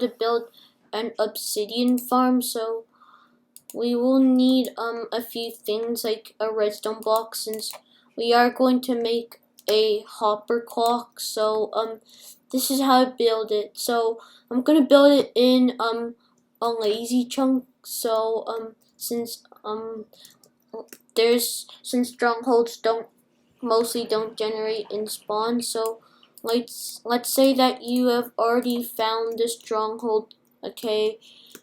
to build an obsidian farm, so we will need a few things like a redstone block, since we are going to make a hopper clock. So this is how I build it. So I'm gonna build it in a lazy chunk. So since strongholds mostly don't generate in spawn, so let's say that you have already found the stronghold. Okay,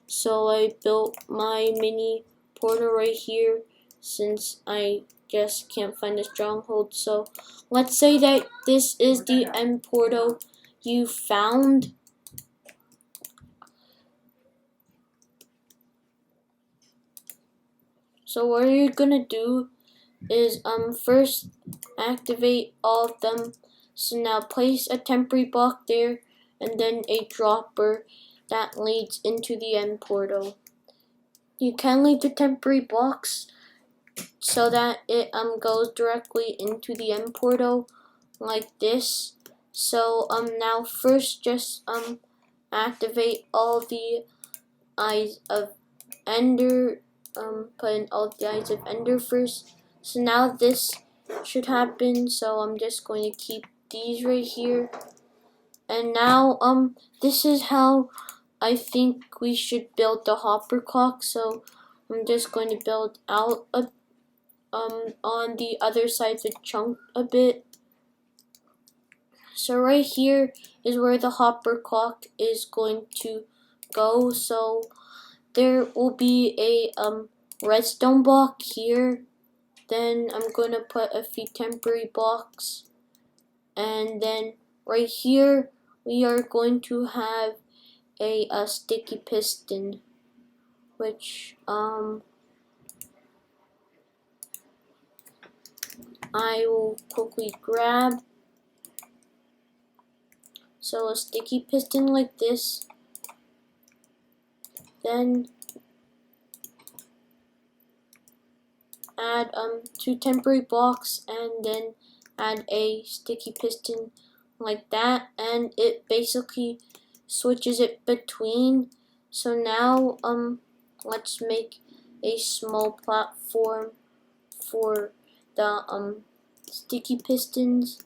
so I built my mini portal right here since I just can't find the stronghold. So let's say that this is the end portal you found. So what you're gonna do is first activate all of them. So now place a temporary block there and then a dropper that leads into the end portal. You can leave the temporary blocks so that it goes directly into the end portal like this. So now first just activate all the eyes of Ender. Put in all the eyes of Ender first. So now this should happen. So I'm just going to keep these right here. And now this is how I think we should build the hopper clock. So I'm just going to build out on the other side of the chunk a bit. So right here is where the hopper clock is going to go. So there will be a redstone block here. Then I'm going to put a few temporary blocks. And then right here we are going to have a sticky piston, which I will quickly grab. So a sticky piston like this. Then add 2 temporary blocks and then add a sticky piston like that, and it basically switches it between. So now let's make a small platform for the sticky pistons.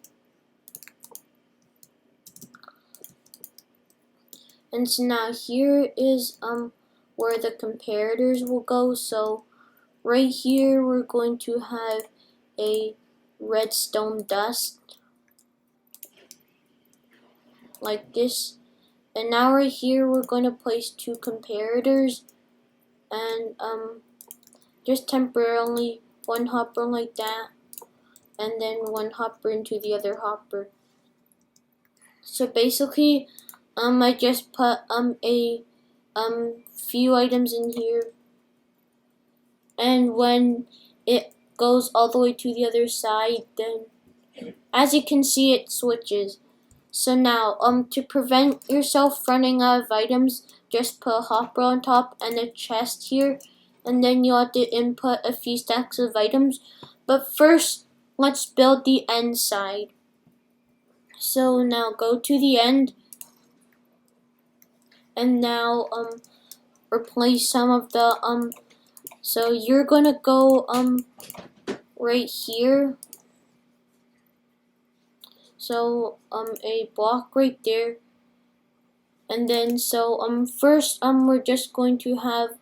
And so now here is where the comparators will go. So right here we're going to have a redstone dust like this. And now right here we're going to place 2 comparators and just temporarily 1 hopper like that, and then 1 hopper into the other hopper. So basically I just put a few items in here, and when it goes all the way to the other side, then as you can see it switches. So now to prevent yourself running out of items, just put a hopper on top and a chest here, and then you'll have to input a few stacks of items. But first let's build the end side. So now go to the end, and now replace some of the so you're gonna go right here. So a block right there, and then so first we're just going to have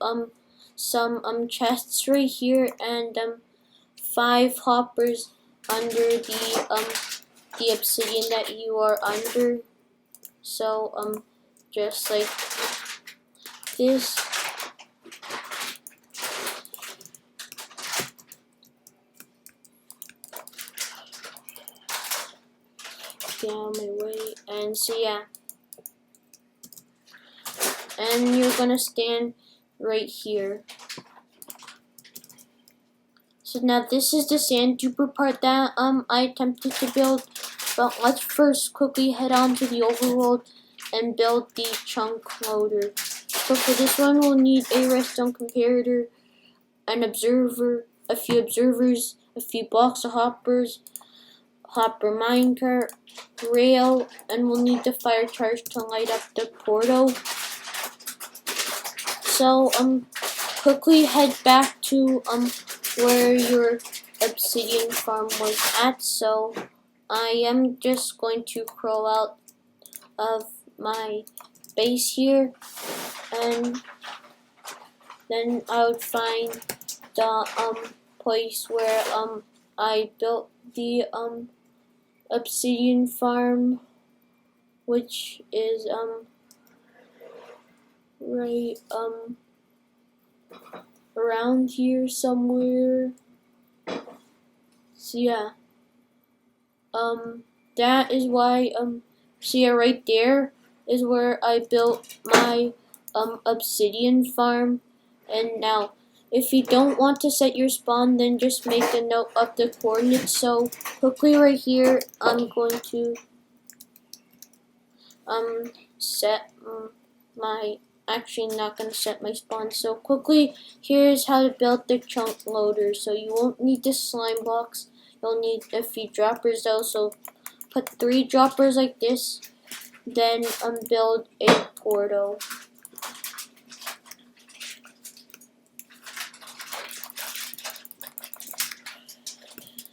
some chests right here, and 5 hoppers under the obsidian that you are under. So just like this. Get out of my way. And so yeah, and you're gonna stand right here. So now this is the sand duper part that I attempted to build, but let's first quickly head on to the overworld and build the chunk loader. So for this one we'll need a redstone comparator, an observer, a few observers, a few blocks of hoppers, hopper minecart, rail, and we'll need the fire charge to light up the portal. So quickly head back to where your obsidian farm was at. So I am just going to crawl out of my base here, and then I would find the place where I built the obsidian farm, which is right around here somewhere. So yeah, that is why see right there is where I built my obsidian farm. And now if you don't want to set your spawn, then just make a note of the coordinates. So quickly right here, I'm going to set my, actually not going to set my spawn. So quickly, here's how to build the chunk loader. So you won't need the slime blocks. You'll need a few droppers though. So put 3 droppers like this. Then build a portal.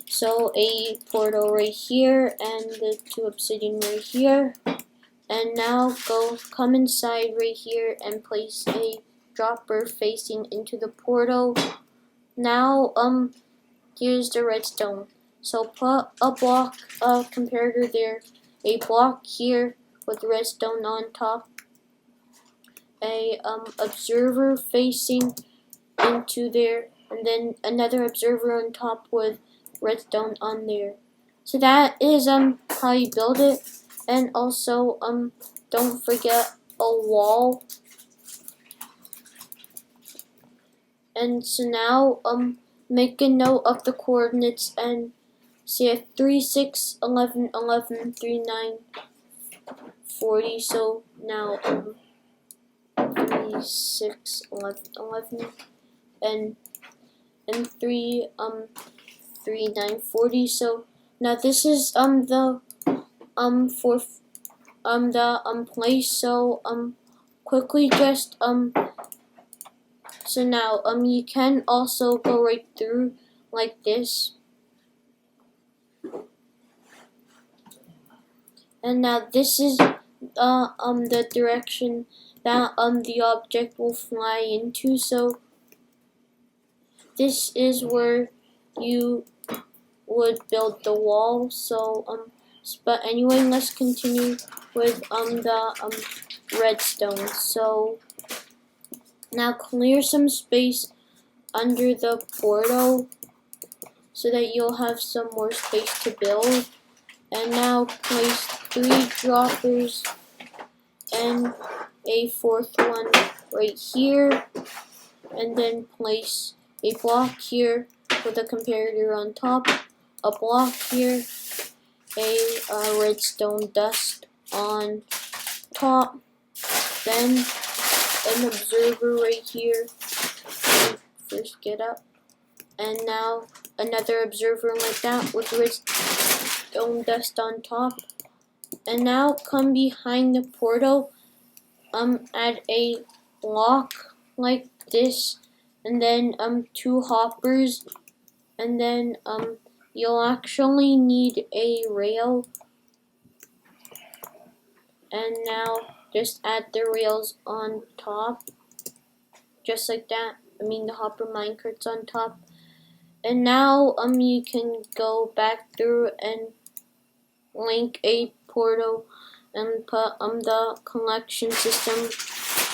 So a portal right here and the 2 obsidian right here. And now come inside right here and place a dropper facing into the portal. Now here's the redstone. So put a block comparator there, a block here with redstone on top, a observer facing into there, and then another observer on top with redstone on there. So that is how you build it. And also don't forget a wall. And so now make a note of the coordinates and say 3, 6, 11, 11, 3, 9, 40. So now 3, 6, 11, 11, and 3, 3, 9, 40. So now this is the fourth place. So quickly just so now you can also go right through like this. And now this is the direction that the object will fly into. So this is where you would build the wall. So but anyway, let's continue with the redstone. So now clear some space under the portal so that you'll have some more space to build. And now place 3 droppers and a 4th one right here, and then place a block here with a comparator on top, a block here, a redstone dust on top, then an observer right here. First get up, and now another observer like that with redstone dust on top. And now come behind the portal, add a block like this, and then 2 hoppers, and then you'll actually need a rail. And now just add the rails on top, just like that. I mean the hopper minecarts on top. And now you can go back through and link a portal and put the collection system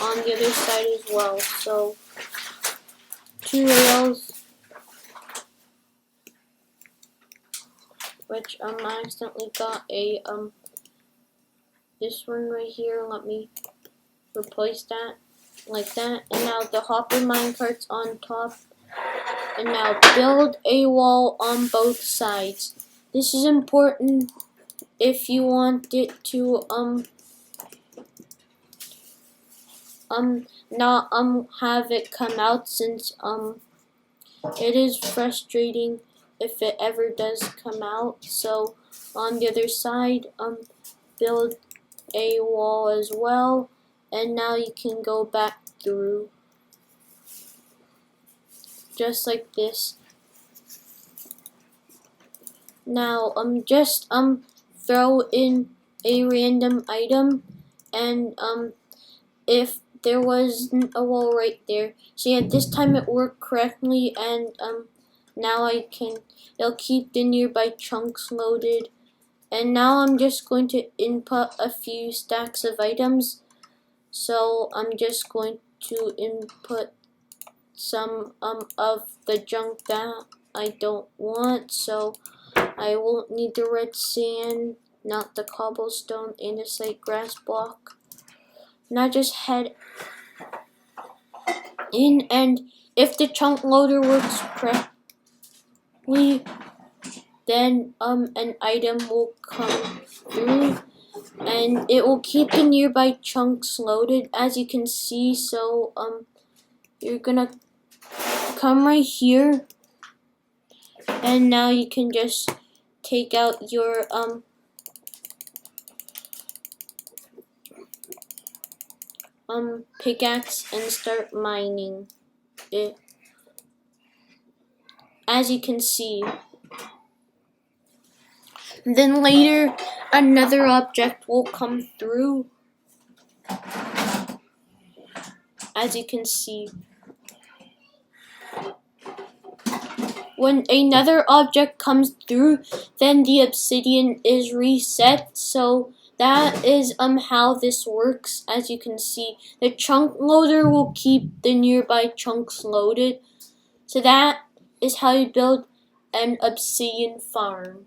on the other side as well. So 2 rails, which I accidentally got a this one right here. Let me replace that like that. And now the hopper minecarts on top. And now build a wall on both sides. This is important if you want it to not have it come out, since it is frustrating if it ever does come out. So on the other side build a wall as well, and now you can go back through. just like this. Now just throw in a random item, and if there was a wall right there. So yeah, this time it worked correctly, and now it'll keep the nearby chunks loaded. And now I'm just going to input a few stacks of items. So I'm just going to input some of the junk that I don't want. So I won't need the red sand, not the cobblestone, andesite grass block. Now just head in, and if the chunk loader works correctly, then an item will come through, and it will keep the nearby chunks loaded, as you can see. So you're gonna come right here, and now you can just take out your pickaxe and start mining it, as you can see. And then later another object will come through, as you can see. When another object comes through, then the obsidian is reset. So that is how this works. As you can see, the chunk loader will keep the nearby chunks loaded. So that is how you build an obsidian farm.